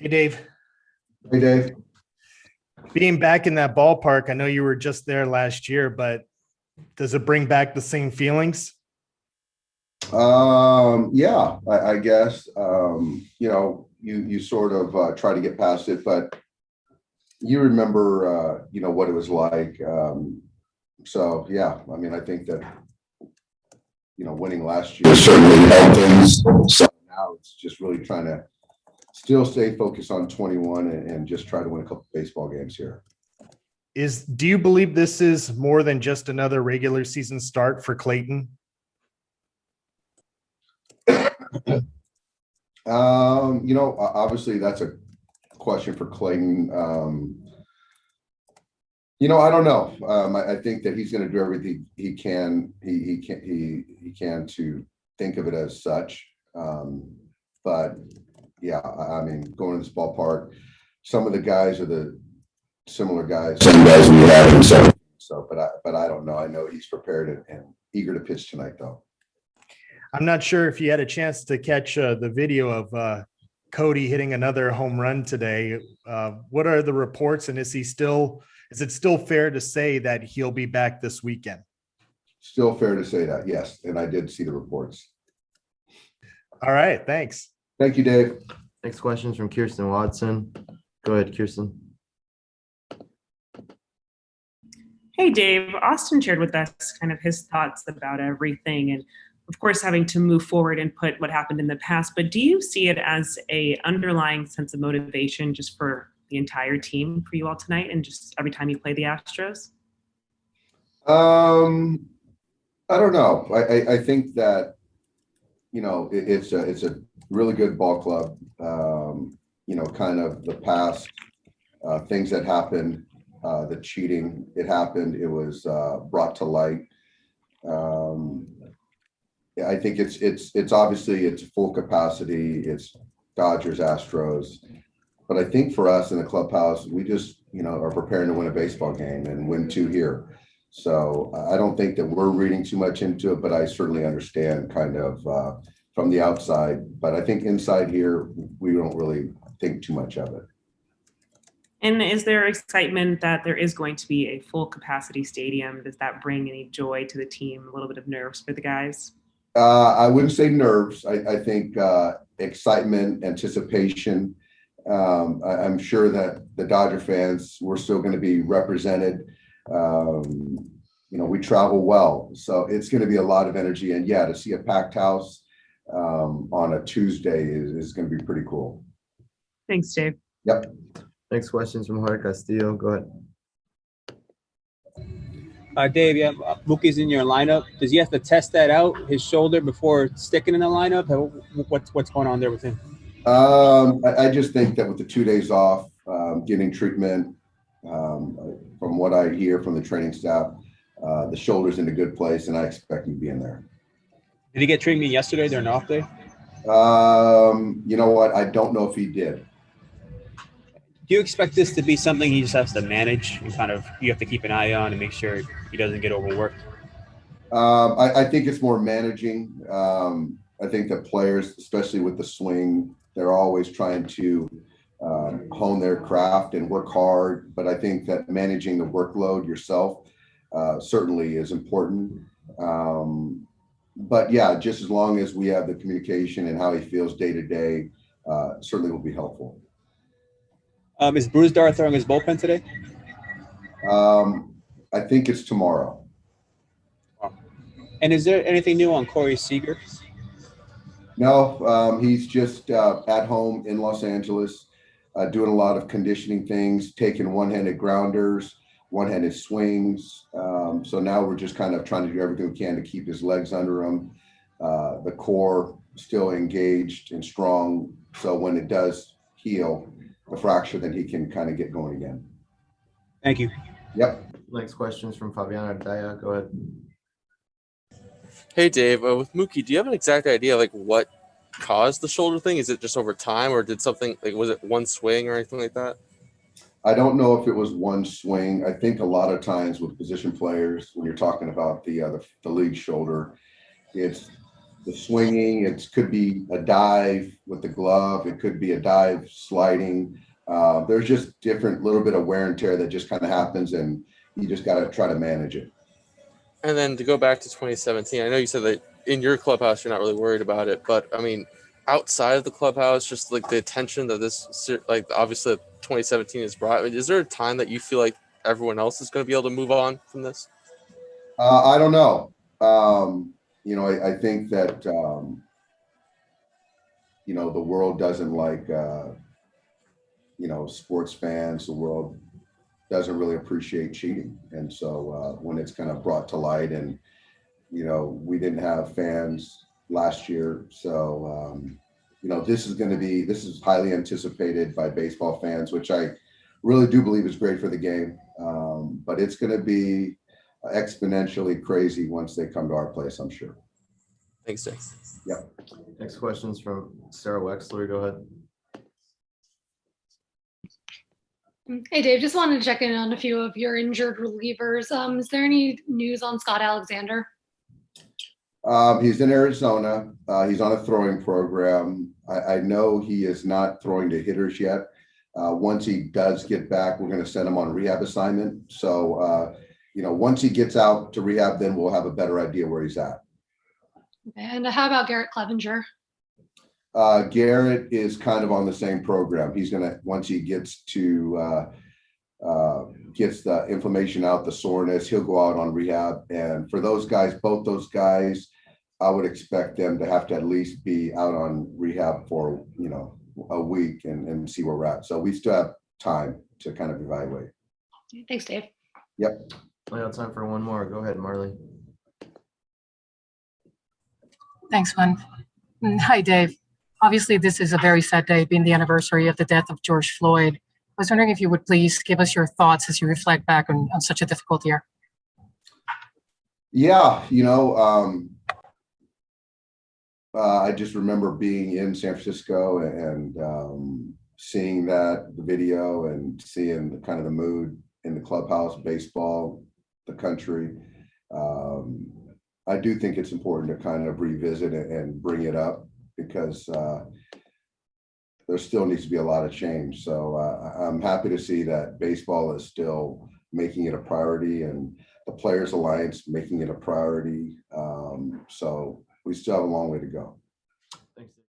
Hey, Dave. Hey, Dave. Being back in that ballpark, I know you were just there last year, but does it bring back the same feelings? Yeah, I guess, you sort of try to get past it, but you remember, what it was like. So, yeah, I mean, I think that, winning last year certainly helped things. So now it's just really trying to still stay focused on 21 and just try to win a couple baseball games here. Do you believe this is more than just another regular season start for Clayton? Obviously that's a question for Clayton. I don't know. I think that he's going to do everything he can. He can to think of it as such. But yeah, I mean, going to this ballpark, some of the guys are the similar guys. Some guys we have himself. So, but I don't know. I know he's prepared and eager to pitch tonight, though. I'm not sure if you had a chance to catch the video of Cody hitting another home run today. What are the reports, and is it still fair to say that he'll be back this weekend? Still fair to say that, yes. And I did see the reports. All right, thanks. Thank you, Dave. Next question is from Kirsten Watson. Go ahead, Kirsten. Hey, Dave. Austin shared with us kind of his thoughts about everything, and of course, having to move forward and put what happened in the past. But do you see it as a underlying sense of motivation just for the entire team for you all tonight, and just every time you play the Astros? I don't know. I think that it's a really good ball club. Kind of the past things that happened. The cheating, it happened. It was brought to light. I think it's obviously it's full capacity. It's Dodgers, Astros, but I think for us in the clubhouse, we just are preparing to win a baseball game and win 2 here. So I don't think that we're reading too much into it, but I certainly understand kind of from the outside. But I think inside here, we don't really think too much of it. And is there excitement that there is going to be a full capacity stadium? Does that bring any joy to the team? A little bit of nerves for the guys? I wouldn't say nerves. I think excitement, anticipation. I'm sure that the Dodger fans, we're still going to be represented. We travel well, so it's going to be a lot of energy. And yeah, to see a packed house on a Tuesday is going to be pretty cool. Thanks, Dave. Yep. Next question is from Jorge Castillo. Go ahead. Dave, yeah, Mookie's in your lineup. Does he have to test that out, his shoulder, before sticking in the lineup? What's going on there with him? I just think that with the 2 days off, getting treatment, from what I hear from the training staff, the shoulder's in a good place, and I expect him to be in there. Did he get treatment yesterday during an off day? You know what? I don't know if he did. Do you expect this to be something he just has to manage and kind of you have to keep an eye on and make sure he doesn't get overworked? I think it's more managing. I think that players, especially with the swing, they're always trying to hone their craft and work hard. But I think that managing the workload yourself certainly is important. But yeah, just as long as we have the communication and how he feels day to day, certainly will be helpful. Is Brusdar throwing his bullpen today? I think it's tomorrow. And is there anything new on Corey Seager? No, he's just at home in Los Angeles, doing a lot of conditioning things, taking one-handed grounders, one-handed swings. So now we're just kind of trying to do everything we can to keep his legs under him. The core still engaged and strong. So when it does heal, the fracture, then he can kind of get going again. Thank you. Yep. Next question is from Fabiana Daya. Go ahead. Hey, Dave, with Mookie, do you have an exact idea like what caused the shoulder thing? Is it just over time, or did something was it one swing or anything like that? I don't know if it was one swing. I think a lot of times with position players, when you're talking about the league shoulder, it's the swinging. It could be a dive with the glove. It could be a dive sliding. There's just different little bit of wear and tear that just kind of happens, and you just got to try to manage it. And then to go back to 2017, I know you said that in your clubhouse you're not really worried about it, but I mean, outside of the clubhouse, just like the attention that this, like obviously 2017 has brought. I mean, is there a time that you feel like everyone else is going to be able to move on from this? I don't know. I think that the world doesn't like sports fans. The world doesn't really appreciate cheating, and so when it's kind of brought to light, and we didn't have fans last year, so this is highly anticipated by baseball fans, which I really do believe is great for the game. But it's going to be exponentially crazy once they come to our place, I'm sure. Thanks, Jay. Yep. Next question is from Sarah Wexler. Go ahead. Hey, Dave, just wanted to check in on a few of your injured relievers. Is there any news on Scott Alexander? He's in Arizona. He's on a throwing program. I know he is not throwing to hitters yet. Once he does get back, we're going to send him on a rehab assignment. So, once he gets out to rehab, then we'll have a better idea where he's at. And how about Garrett Clevenger? Garrett is kind of on the same program. He's going to, once he gets the inflammation out, the soreness, he'll go out on rehab. And for those guys, both those guys, I would expect them to have to at least be out on rehab for, a week and see where we're at. So we still have time to kind of evaluate. Thanks, Dave. Yep. We have time for one more. Go ahead, Marley. Thanks, Glenn. Hi, Dave. Obviously, this is a very sad day, being the anniversary of the death of George Floyd. I was wondering if you would please give us your thoughts as you reflect back on such a difficult year. Yeah, I just remember being in San Francisco and seeing the video and seeing the kind of the mood in the clubhouse, baseball, the country. I do think it's important to kind of revisit it and bring it up, because there still needs to be a lot of change. So I'm happy to see that baseball is still making it a priority, and the Players Alliance making it a priority. So we still have a long way to go. Thanks.